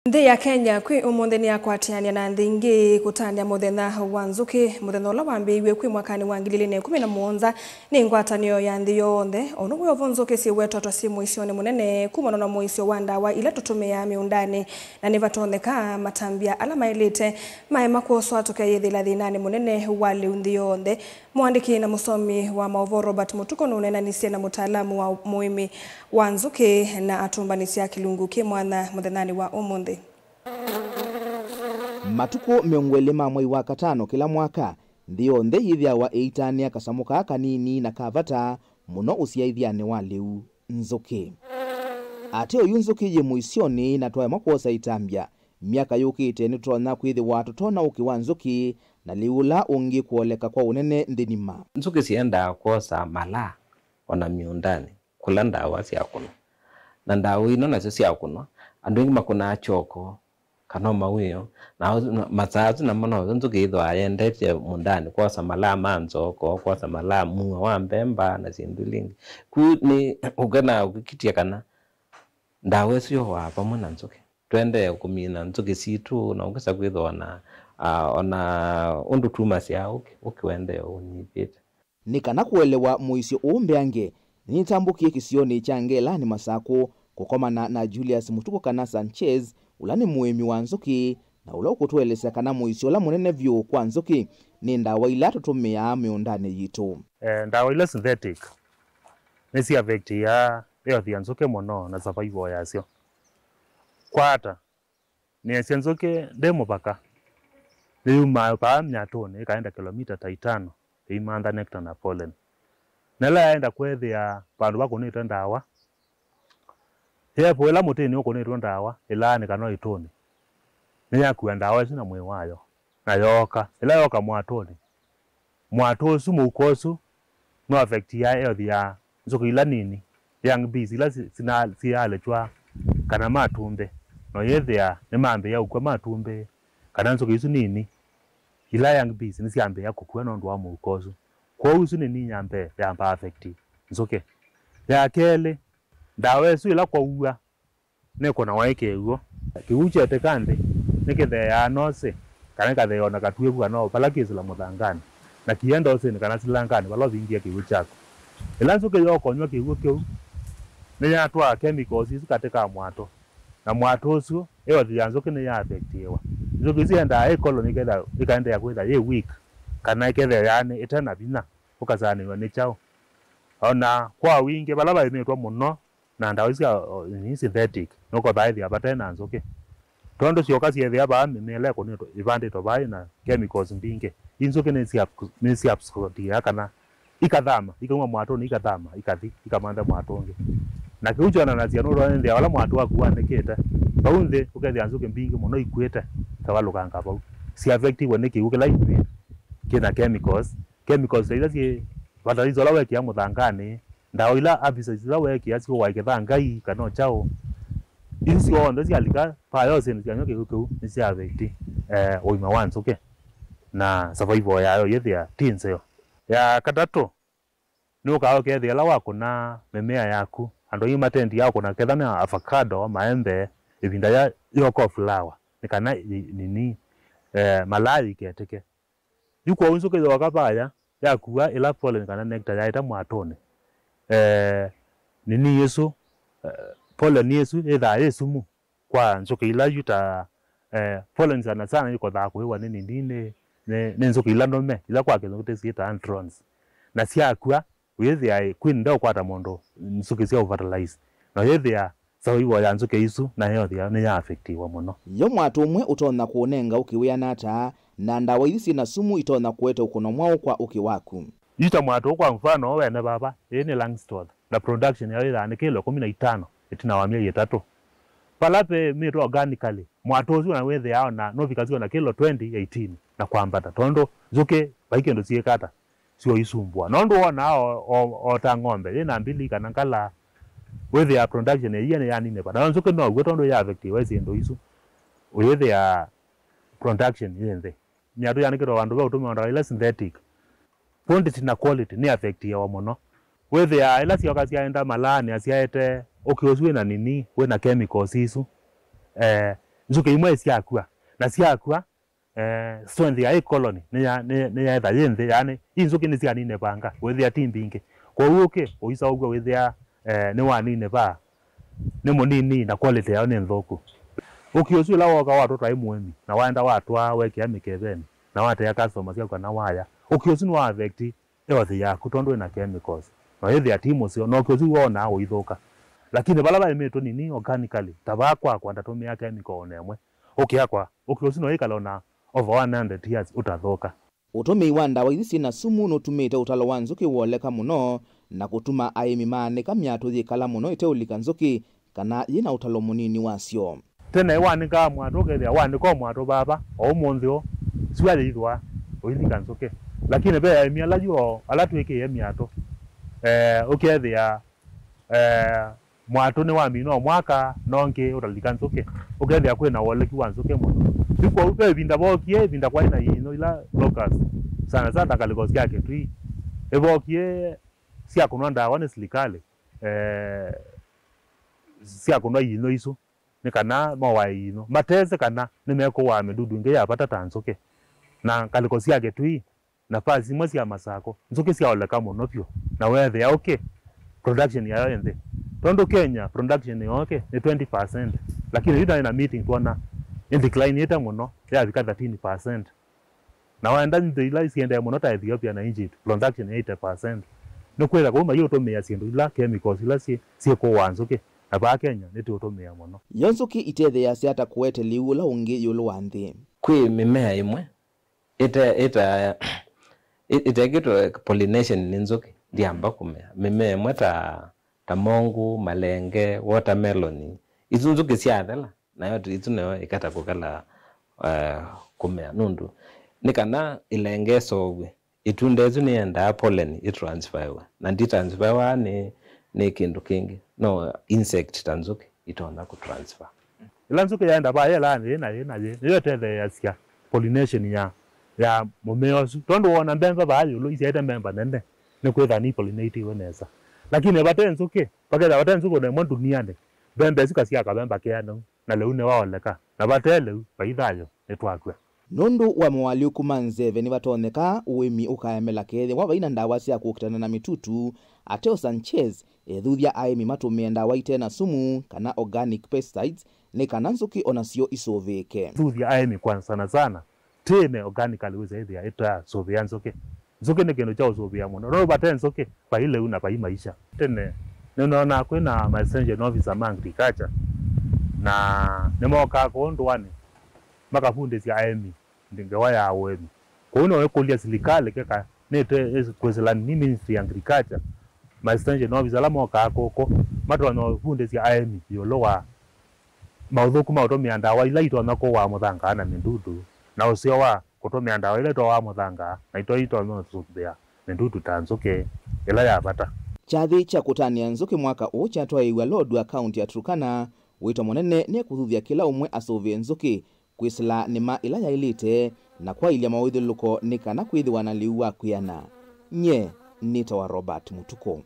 Nthi ya Kenya kwi umuthi ni akwatiania na nthingi kutania muthenya wa nzuki muthenya ula wambiiwe kwi mwakani wa 2017 ni ngwatanio ya nthi yonthe ono gwe nzuki ciwetwa ci muicioni munene kumana na muicio wa ndawa ila tutumia miundani na ni vatondeka matambia ala mailite maema kuoswa tukayithila thinani munene wa nthi yonthe. Mwandiki na musomi wa mauvoro Robert Mutuko nunenanisie na mutaalamu wa muimi wa nzuki na atumbanisia kilungu kimwana muthenani wa umuthi. Matuko miongwele mwai wa katano kila mwaka nthi yonthe yithiawa eitania kasamu ka kanini na kavata muno uciaithiane wa liu nzuki. Ate uyu nzuki ye muicioni na twaema kuosa itambia miaka yukite ni turona kwithiwa tutona uki wa nzuki na liula ungi kuoleka kwa unene nthinima. Nzuki cienda kuosa mala ona miundani kula ndawa cia kuno na ndawa ino nacio cia kuno andu ingi makuna choko kana mawio na matatu na mono nzuki ithwa yendete mundani kuosa mala manzoko kuosa mala muwa wa mbemba na cindulingi ku ni ugana ukikitia kana ndawa cio wa pamwe na nzuki twende kumina nzuki citu na ungisa kwithwa na ona undu tuma cia ukiwende unyipite ni kana kuelewa muicio umbeange ni tambukie kisioni cha Ngela ni Masako kukomana na Julius Mutuko kana Sanchez ulani muimi wa nzuki na ula ukutwelesa kana muicio la munene vyu kwa nzuki ni ndawa ila tutumia miundani yitu. Ndawa ila synthetic nisi affect ya nzuki muno na survival yacio kwata ni nzuki demo baka liuma pa mnyatoni ikaenda kilomita 5 imanda nectar na pollen nela yaenda kwethia pandu bakunitwa ndawa hepo ila mutini ukunitwa ndawa ila ni kana itoni ni yakuwa ndawa cina mwi wayo na yoka ila yoka mwatosu mukosu no affect ya nzuki ila nini young bees ila siale chwa kana matumbe no yethia ni mambe ya ukwa matumbe kana nzuki isu nini ila young bees ni siambe ya kukua no ndwa mukosu kwa usu nini nyambe yamba affect nzuki ya kele ndawa isu ila kwa uwa neko na waike uo kiuche tekande nikithea nose kana kathea ona katue bwa no palakizila muthangani na kienda ose kana silangani balo vingia kiu chako ila nzuki yokonywa kiu kiu ni yatwa chemicals isu katika mwato na mwato ucio iyo nzuki ni ya affectiwa nzuki cienda colony ketha ikaenda ya kwitha ye weak kana ikethea yani itena bina ukazaniwa ni chao ona kwa wingi balaba imetwa muno na ndawa icio ni synthetic nuko baadhi abatena nzuki tondo cio ciethia ba mimele ko ni ibandito bai na chemicals mbinge inzuki ni absorb kana ikathama ikamwa mwato ni ikathama ikathi ikamanda mwatonge na kiuchana na cia nuro ndia wala mwato waku wanikite baunthi ukethia nzuki mbinge muno ikwete tabalukanga bau si affective ni kiuke life kina chemicals ila ci batalizo la weki ya muthangani ndawa ila abisa ila weki ya cio waiketha ngai kana chao isi onda cialika payose ni cianyoke huko ni cia affect oima wa nzuki na survival yayo yethia tinzeo ya katatu ni ukao kethia la wako na mimea yaku ando yi matendi yako na ketha na avocado maembe ibinda ya yoko flower ni kana nini malai keteke yuko unzuki wakabaya yakuwa ila pollen kana nectar yaita mwatone nini yesu pollen yesu etha yesumu kwa nzuki ila yuta pollen sana yuko tha kuwa nini ndine ne nzuki ila nome ila kwa kezo kutesieta antrons na siakwa uyethia kwinda ukwata mondo nzuki cia fertilize na yethia sawiwa ya nzuki isu na yothia ni ya affectiwa muno yo mwatu umwe utona kuonenga ukiwia nata na ndawa ici na sumu itona kueta ukono mwao kwa uki waku ita mwatu kwa mfano wene baba ni Langstroth na production ya ila ni kilo 15 itina wa miezi 3 palape mito organically mwatu ucio na wethe yao na no vikazio na kilo 2018 na kwambata tondo zuke baikendo ciekata sio isumbua nondo wona o ta ng'ombe ina mbili kana kala wethe ya production ya yani ne bana zuke no gwe ya affect wese ndo isu wethe ya production yenze nyato yani kiro wandu ba utumi onda ila synthetic quantity na quality ni affect ya muno wethe ya ila cio kazi enda malani asiaete ukioswe na nini we na chemicals isu nzuki imwe siakua na siakua strength ya colony ne ya da yende yani inzuki ni siani ne banga with ya timbinge kwa uke oisa ugwa with ya ne wani ne ba ne monini na quality ya ne nthoko ukiosu la waka watu twa imwemi na waenda watu weke amikebeni na wate ya customers ya kwa na waya ukiosu no affect eothi ya kutondo na chemicals na hithi ya timu sio no ukiosu wona uithoka lakini bala ba imeto nini organically tabakwa kwa ndatumia chemical nemwe ukiakwa ukiosu no ikala na over 100 years utathoka utumii wa ndawa ithi na sumu nutumite utalo wa nzuki woleka muno na kutuma aimi maanika myatu thikala muno iteulika nzuki kana yina utalo munini wasio tena iwanika mwatu kethia wanika mwatu baba o munthio swali ithwa uithika nzuki lakini be aimi ala yo ala twike myatu ukethia mwatu ni wa mino mwaka nonke utalika nzuki ukethia kwina woleki wa nzuki muno biko ube binda bokie binda kwa ina yino ila locus sana sana kalikos yake tu ebokie sia kunwa ndawa ne silikale sia kunwa yino iso ne kana mawa yino mateze kana ne meko wa medudu nge yapata tanzoke na kalikos yake tu na pasi mwezi ya masako nzoke sia oleka muno pyo na weather ya okay production ya yende tondo Kenya production ya okay ni 20% lakini ina meeting tuona in decline yeta muno ya vika 13% na waenda ndila isienda muno ta Ethiopia na Egypt production 80% no kwela kuma yo tomea sindu ila chemicals ila si ko wanzuke aba Kenya neti otomea muno yonzuki itethe ya siata kuete liula ungi yulu wanthi kwi mimea imwe ita gito pollination ni nzuki ndiamba kumea mimea imwe ta mongu malenge watermelon izunzuki siathela na yote ituneyo ikata kukala kumea nundu nikana ilenge sogwe itunde ezu nienda pollen itransferwa na nditransferwa ni kindu kingi no insect tanzuki itonda kutransfer ila nzuki yaenda ba yela na yote the yasia pollination ya mumeo tondo wona mbemba ba yulo isieta mbemba nende ni kwetha ni pollinate weneza lakini bate nzuki pakela bate nzuki ne mwandu niande bembe zikasia kabemba kiano na leune waoleka na batele baithayo etwakwe nundu wa mwali kumanzeve ni batoneka uwimi ukaemela kethe wa baina ndawa cia kukitana na mitutu Ateo Sanchez ethuthia aimi matumia ndawa itena sumu kana organic pesticides ni kana nzuki onasio isoveke thuthia aimi kwa sana tene organically wezethia ita sovia nzuki ni kindu cha usovia muno no bate nzuki ba ile una ba maisha tene ninaona kwina messenger officer ma agriculture na nemoka kondwani makafunde cia aimi ndingewa ya wemi kuno wekulia silikale keka nete kwezela ni ministry ya agriculture messenger officer la moka koko matwana funde cia aimi yolowa mauthuku mautomia ndawa ila itona ko wa muthanga na mindudu na usio wa kutomia ndawa ila to wa muthanga na ito no tsubia mindudu tanzuke ila ya bata chathi cha kutania nzuki mwaka huu chatwaiwa Lodwar kaunti ya Turkana wito munene ni kuthuthia kila umwe asovie nzuki kwisila nima ila ya ilite na kwa ilia mawithuluko ni kana kwithiwa na liu wa kwiana nye nita wa Robert Mutuko.